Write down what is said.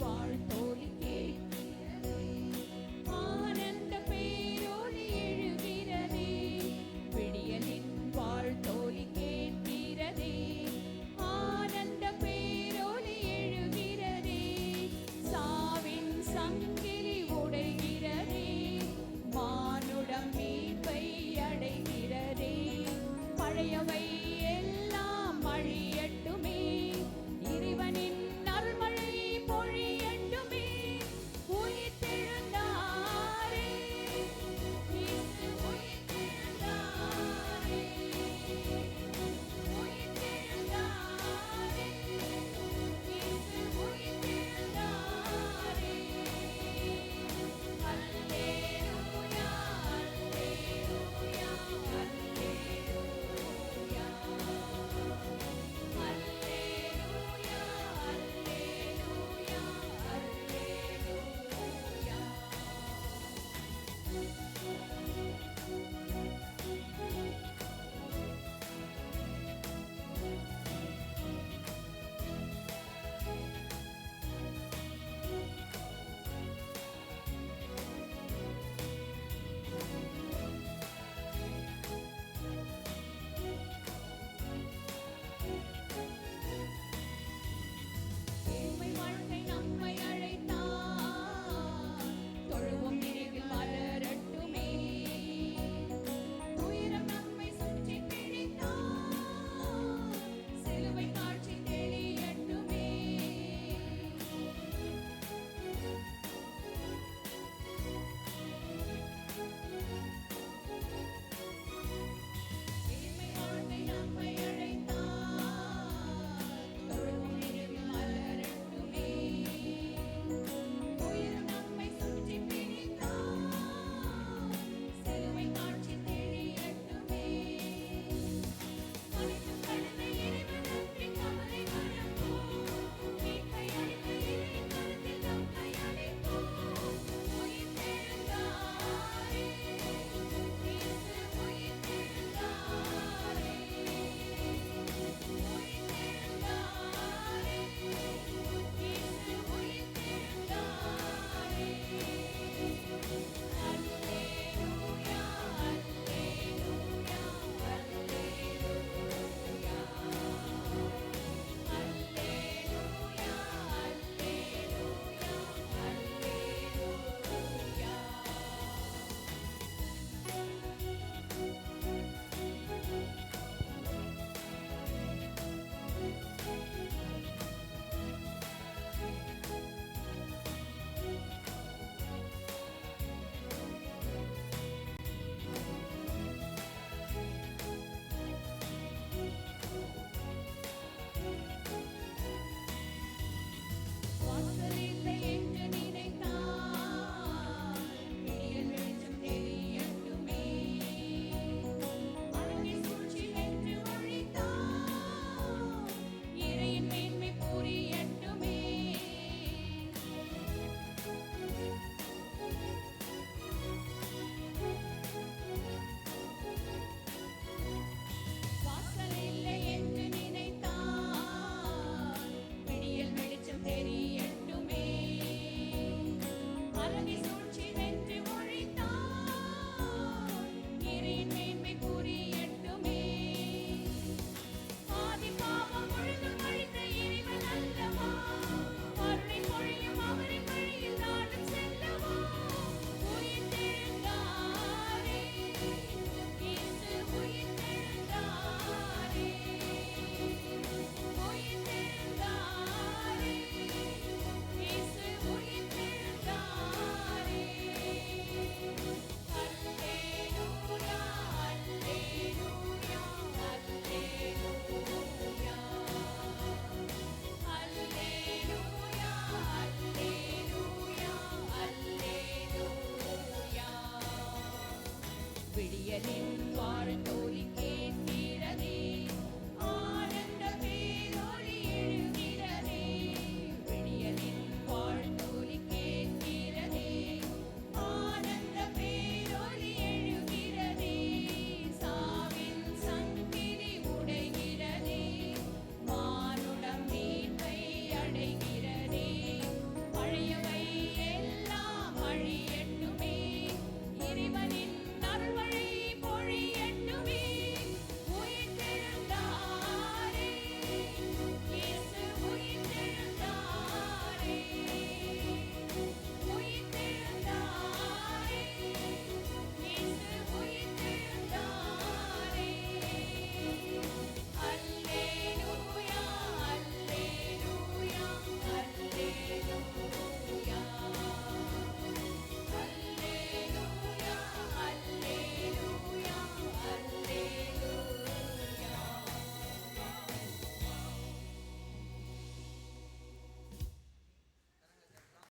வாழ்த்தோலி கேட்கிறதே, ஆனந்த பேரொலி எழுகிறதே, விடியலின் வாழ்த்தோலி கேட்கிறதே, ஆனந்த பேரொலி எழுகிறதே, சாவின் சங்கிலி உடைகிறதே, மானுடம் மீட்பை அடைகிறதே, பழையவை எல்லாம் அழியட்டுமே, இறைவனின் அருள்மழை பொழியட்டுமே, உயிர்த்தெழுந்தாரே, இயேசு உயிர்த்தெழுந்தாரே, உயிர்த்தெழுந்தாரே, இயேசு உயிர்த்தெழுந்தாரே. அல்லேலூயா, அல்லேலூயா, அல்லேலூயா. அல்லேலூயா, அல்லேலூயா, அல்லேலூயா. ஏழ்மை வாழ்க்கை நம்மை அழைத்தார், தொழுவோம் நினைவில் மலரட்டுமே, துயரம் நம்மை சுற்றி பிடித்தார், சிலுவை காட்சி தெளியட்டுமே, ஏழ்மை வாழ்க்கை நம்மை அழைத்தார், தொழுவோம் நினைவில் மலரட்டுமே, துயரம் நம்மை சுற்றி பிடித்தார், சிலுவை காட்சி தெளியட்டுமே, அனைத்தும் கடந்த இறைவன் நன்றி கவலை மறப்போம், மீட்பை அளித்த இறைவன் கருத்தில் நம்மை அழைப்போம், உயிர்த்தெழுந்தாரே, இயேசு உயிர்த்தெழுந்தாரே, உயிர்த்தெழுந்தாரே, இயேசு உயிர்த்தெழுந்தாரே. அல்லேலூயா, அல்லேலூயா, அல்லேலூயா. அல்லேலூயா, அல்லேலூயா, வாசல் இல்லை என்று நினைத்தால், விடியல் வெளிச்சம் தெரியட்டுமே, அழகை சூழ்ச்சி வென்று ஒழித்தால், இறையின் மேன்மை புரியட்டுமே, வாசல் இல்லை என்று நினைத்தால், விடியல் வெளிச்சம் தெரியட்டுமே, அழகை சூழ்ச்சி வென்று ஒழித்தால், இறையின் மேன்மை புரியட்டுமே, ஆதி பாவம் முழுதும் அழித்த இறைவன் அல்லவா, அருளை பொழியும் அவரின் வழியில் நானும் செல்லவா, உயிர்த்தெழுந்தாரே, இயேசு உயிர்த்தெழுந்தாரே, உயிர்த்தெழுந்தாரே, இயேசு உயிர்த்தெழுந்தாரே. அல்லேலூயா, அல்லேலூயா, அல்லேலூயா. அல்லேலூயா, அல்லேலூயா, அல்லேலூயா. விடியலின் வாழ்த்தோலி